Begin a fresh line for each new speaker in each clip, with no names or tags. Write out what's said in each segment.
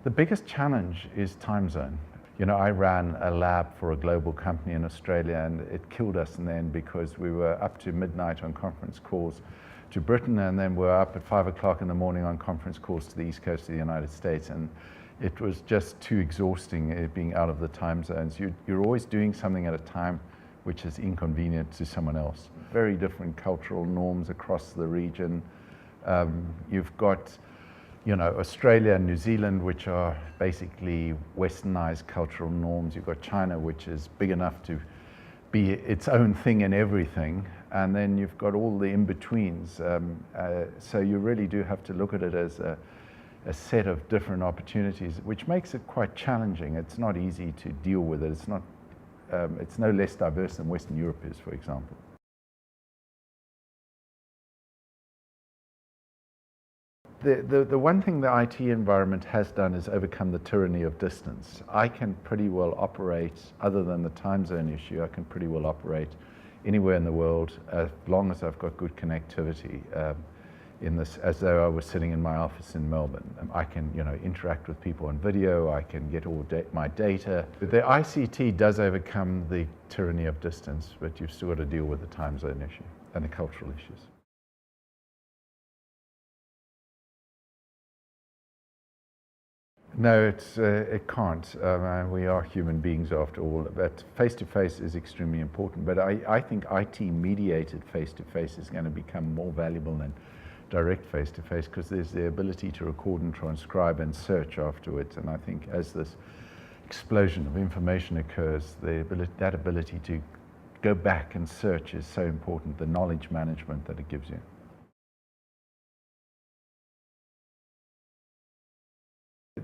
The biggest challenge is time zone. I ran a lab for a global company in Australia, and it killed us in the end because we were up to midnight on conference calls to Britain, and then we're up at 5 o'clock in the morning on conference calls to the East Coast of the United States. And it was just too exhausting being out of the time zones. You're always doing something at a time which is inconvenient to someone else. Very different cultural norms across the region. You've got Australia and New Zealand, which are basically westernized cultural norms. You've got China, which is big enough to be its own thing in everything. And then you've got all the in-betweens. So you really do have to look at it as a set of different opportunities, which makes it quite challenging. It's not easy to deal with it. It's no less diverse than Western Europe is, for example. The one thing the IT environment has done is overcome the tyranny of distance. I can pretty well operate, other than the time zone issue, I can pretty well operate anywhere in the world as long as I've got good connectivity as though I was sitting in my office in Melbourne. I can interact with people on video, I can get all my data. The ICT does overcome the tyranny of distance, but you've still got to deal with the time zone issue and the cultural issues. No, it can't. We are human beings after all. But face-to-face is extremely important. But I think IT-mediated face-to-face is going to become more valuable than direct face-to-face because there's the ability to record and transcribe and search afterwards. And I think as this explosion of information occurs, that ability to go back and search is so important, the knowledge management that it gives you.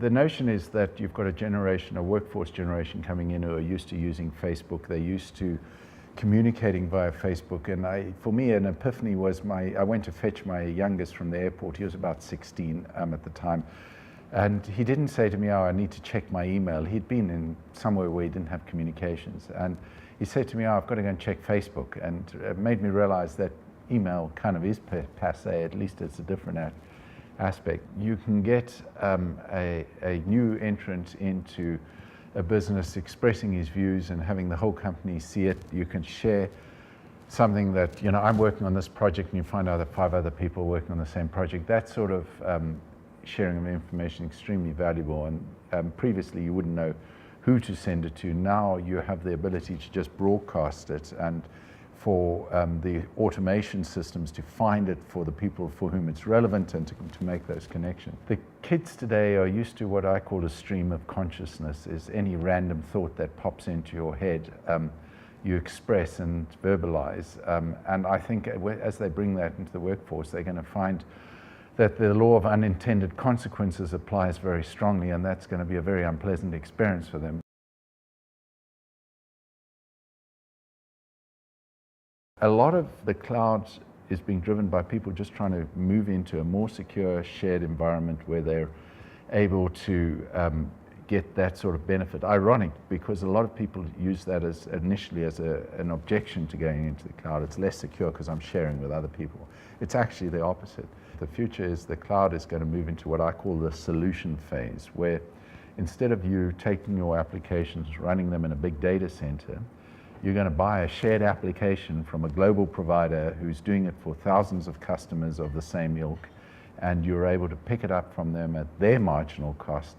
The notion is that you've got a workforce generation coming in who are used to using Facebook. They're used to communicating via Facebook. And for me, an epiphany was I went to fetch my youngest from the airport. He was about 16 at the time. And he didn't say to me, oh, I need to check my email. He'd been in somewhere where he didn't have communications. And he said to me, oh, I've got to go and check Facebook. And it made me realize that email kind of is passé, at least it's a different aspect. You can get a new entrant into a business expressing his views and having the whole company see it. You can share something that, I'm working on this project, and you find out that 5 other people are working on the same project. That sort of sharing of information is extremely valuable. And previously you wouldn't know who to send it to. Now you have the ability to just broadcast it, and for the automation systems to find it for the people for whom it's relevant and to make those connections. The kids today are used to what I call a stream of consciousness. Is any random thought that pops into your head, you express and verbalize. And I think as they bring that into the workforce, they're going to find that the law of unintended consequences applies very strongly, and that's going to be a very unpleasant experience for them. A lot of the cloud is being driven by people just trying to move into a more secure shared environment where they're able to get that sort of benefit. Ironic, because a lot of people use that initially as an objection to going into the cloud. It's less secure because I'm sharing with other people. It's actually the opposite. The future is the cloud is going to move into what I call the solution phase, where instead of you taking your applications, running them in a big data center, you're going to buy a shared application from a global provider who's doing it for thousands of customers of the same ilk, and you're able to pick it up from them at their marginal cost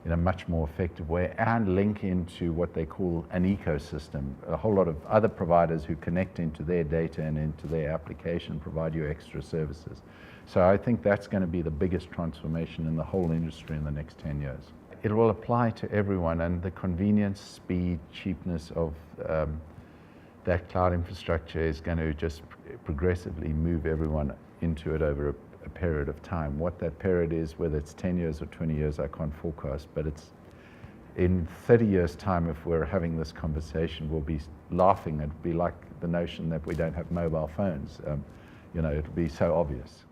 in a much more effective way and link into what they call an ecosystem. A whole lot of other providers who connect into their data and into their application provide you extra services. So I think that's going to be the biggest transformation in the whole industry in the next 10 years. It will apply to everyone, and the convenience, speed, cheapness of that cloud infrastructure is going to just progressively move everyone into it over a period of time. What that period is, whether it's 10 years or 20 years, I can't forecast, but it's in 30 years' time, if we're having this conversation, we'll be laughing. It'll be like the notion that we don't have mobile phones. It'll be so obvious.